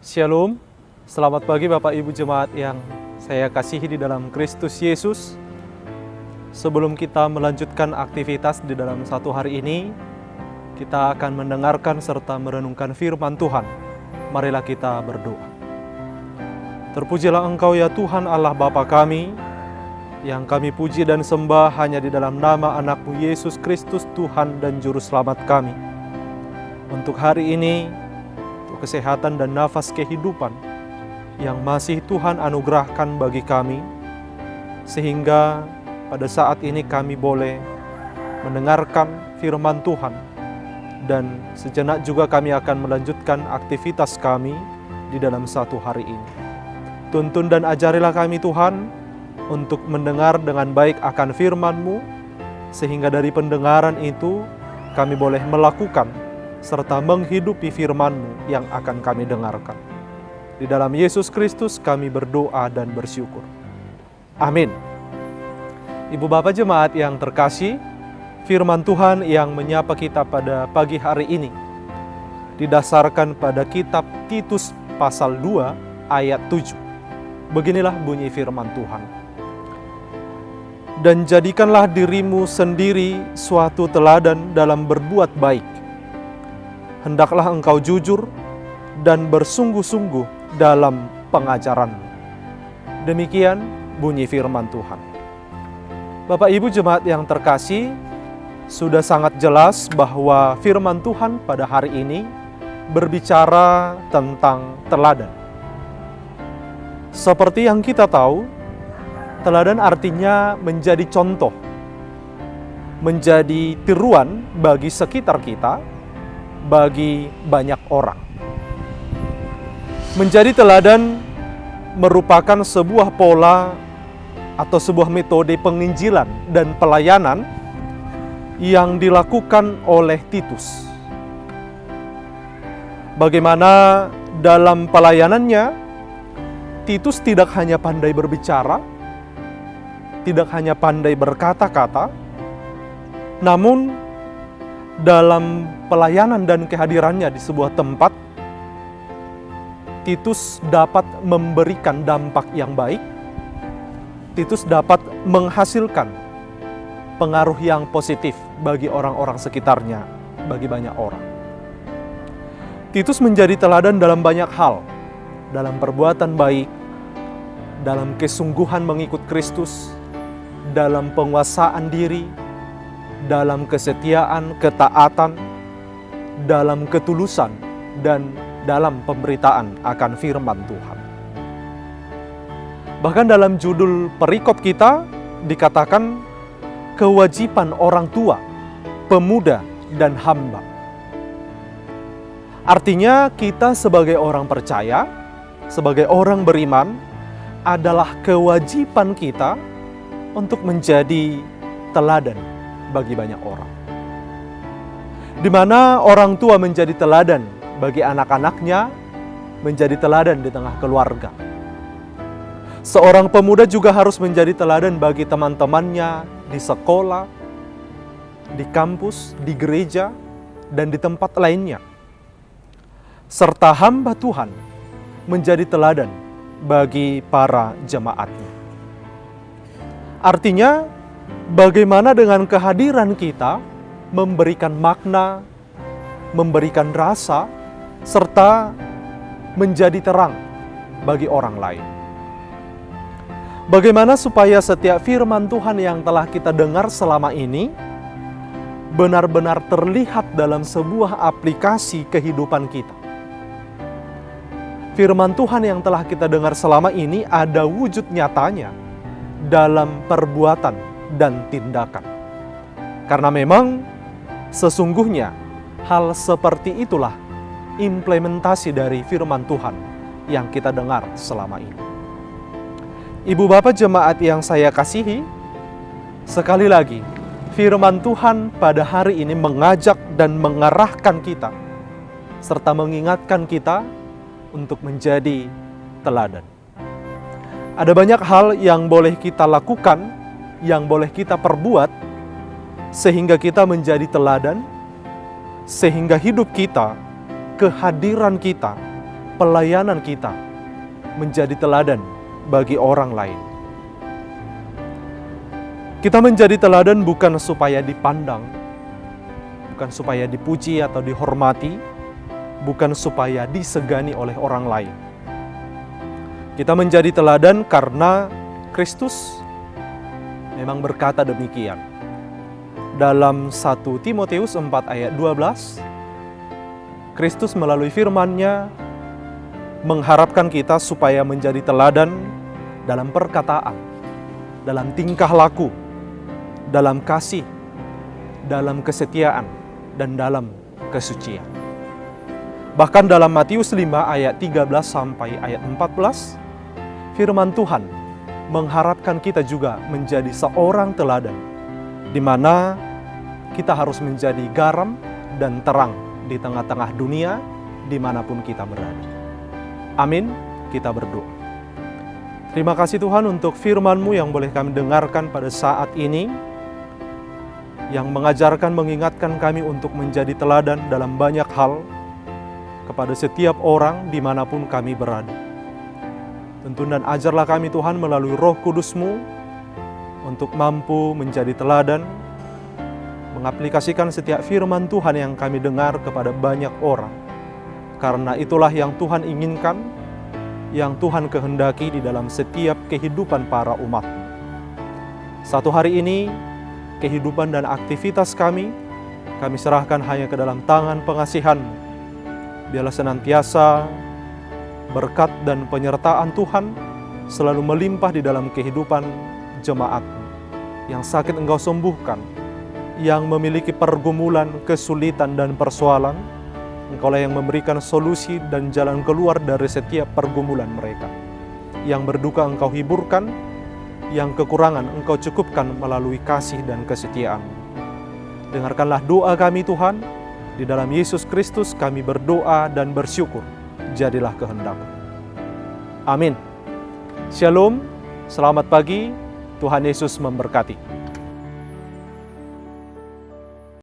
Shalom, selamat pagi Bapak Ibu Jemaat yang saya kasihi di dalam Kristus Yesus. Sebelum kita melanjutkan aktivitas di dalam satu hari ini, kita akan mendengarkan serta merenungkan firman Tuhan. Marilah kita berdoa. Terpujilah Engkau ya Tuhan Allah Bapa kami, yang kami puji dan sembah hanya di dalam nama anak-Mu Yesus Kristus Tuhan dan Juru Selamat kami. Untuk hari ini, kesehatan dan nafas kehidupan yang masih Tuhan anugerahkan bagi kami, sehingga pada saat ini kami boleh mendengarkan firman Tuhan, dan sejenak juga kami akan melanjutkan aktivitas kami di dalam satu hari ini. Tuntun dan ajarilah kami Tuhan untuk mendengar dengan baik akan firman-Mu, sehingga dari pendengaran itu kami boleh melakukan serta menghidupi firman-Mu yang akan kami dengarkan. Di dalam Yesus Kristus kami berdoa dan bersyukur. Amin. Ibu Bapak Jemaat yang terkasih, firman Tuhan yang menyapa kita pada pagi hari ini didasarkan pada kitab Titus pasal 2 ayat 7. Beginilah bunyi firman Tuhan. Dan jadikanlah dirimu sendiri suatu teladan dalam berbuat baik. Hendaklah engkau jujur dan bersungguh-sungguh dalam pengajaranmu. Demikian bunyi firman Tuhan. Bapak Ibu Jemaat yang terkasih, sudah sangat jelas bahwa firman Tuhan pada hari ini berbicara tentang teladan. Seperti yang kita tahu, teladan artinya menjadi contoh, menjadi tiruan bagi sekitar kita, bagi banyak orang. Menjadi teladan merupakan sebuah pola atau sebuah metode penginjilan dan pelayanan yang dilakukan oleh Titus. Bagaimana dalam pelayanannya, Titus tidak hanya pandai berbicara, tidak hanya pandai berkata-kata, namun dalam pelayanan dan kehadirannya di sebuah tempat, Titus dapat memberikan dampak yang baik. Titus dapat menghasilkan pengaruh yang positif bagi orang-orang sekitarnya, bagi banyak orang. Titus menjadi teladan dalam banyak hal, dalam perbuatan baik, dalam kesungguhan mengikut Kristus, dalam penguasaan diri, dalam kesetiaan, ketaatan, dalam ketulusan, dan dalam pemberitaan akan firman Tuhan. Bahkan dalam judul perikop kita dikatakan kewajiban orang tua, pemuda, dan hamba. Artinya kita sebagai orang percaya, sebagai orang beriman, adalah kewajiban kita untuk menjadi teladan bagi banyak orang. Di mana orang tua menjadi teladan bagi anak-anaknya, menjadi teladan di tengah keluarga. Seorang pemuda juga harus menjadi teladan bagi teman-temannya di sekolah, di kampus, di gereja, dan di tempat lainnya. Serta hamba Tuhan menjadi teladan bagi para jemaatnya. Artinya, bagaimana dengan kehadiran kita memberikan makna, memberikan rasa, serta menjadi terang bagi orang lain. Bagaimana supaya setiap firman Tuhan yang telah kita dengar selama ini benar-benar terlihat dalam sebuah aplikasi kehidupan kita. Firman Tuhan yang telah kita dengar selama ini ada wujud nyatanya dalam perbuatan dan tindakan. Karena memang sesungguhnya hal seperti itulah implementasi dari firman Tuhan yang kita dengar selama ini. Ibu Bapak Jemaat yang saya kasihi, sekali lagi firman Tuhan pada hari ini mengajak dan mengarahkan kita serta mengingatkan kita untuk menjadi teladan. Ada banyak hal yang boleh kita lakukan, yang boleh kita perbuat sehingga kita menjadi teladan, sehingga hidup kita, kehadiran kita pelayanan kita menjadi teladan bagi orang lain. Kita menjadi teladan bukan supaya dipandang, bukan supaya dipuji atau dihormati, bukan supaya disegani oleh orang lain. Kita menjadi teladan karena Kristus memang berkata demikian. Dalam 1 Timotius 4 ayat 12, Kristus melalui firman-Nya mengharapkan kita supaya menjadi teladan dalam perkataan, dalam tingkah laku, dalam kasih, dalam kesetiaan, dan dalam kesucian. Bahkan dalam Matius 5 ayat 13 sampai ayat 14, firman Tuhan mengharapkan kita juga menjadi seorang teladan, di mana kita harus menjadi garam dan terang di tengah-tengah dunia dimanapun kita berada. Amin, kita berdoa. Terima kasih Tuhan untuk firman-Mu yang boleh kami dengarkan pada saat ini, yang mengajarkan, mengingatkan kami untuk menjadi teladan dalam banyak hal kepada setiap orang dimanapun kami berada. Tuntun dan ajarlah kami Tuhan melalui Roh Kudus-Mu untuk mampu menjadi teladan, mengaplikasikan setiap firman Tuhan yang kami dengar kepada banyak orang. Karena itulah yang Tuhan inginkan, yang Tuhan kehendaki di dalam setiap kehidupan para umat-Mu. Satu hari ini, kehidupan dan aktivitas kami serahkan hanya ke dalam tangan pengasihan-Mu. Biarlah senantiasa berkat dan penyertaan Tuhan selalu melimpah di dalam kehidupan jemaat-Mu. Yang sakit Engkau sembuhkan, yang memiliki pergumulan, kesulitan, dan persoalan, Engkaulah yang memberikan solusi dan jalan keluar dari setiap pergumulan mereka. Yang berduka Engkau hiburkan, yang kekurangan Engkau cukupkan melalui kasih dan kesetiaan. Dengarkanlah doa kami Tuhan, di dalam Yesus Kristus kami berdoa dan bersyukur, jadilah kehendak-Mu. Amin. Shalom, selamat pagi, Tuhan Yesus memberkati.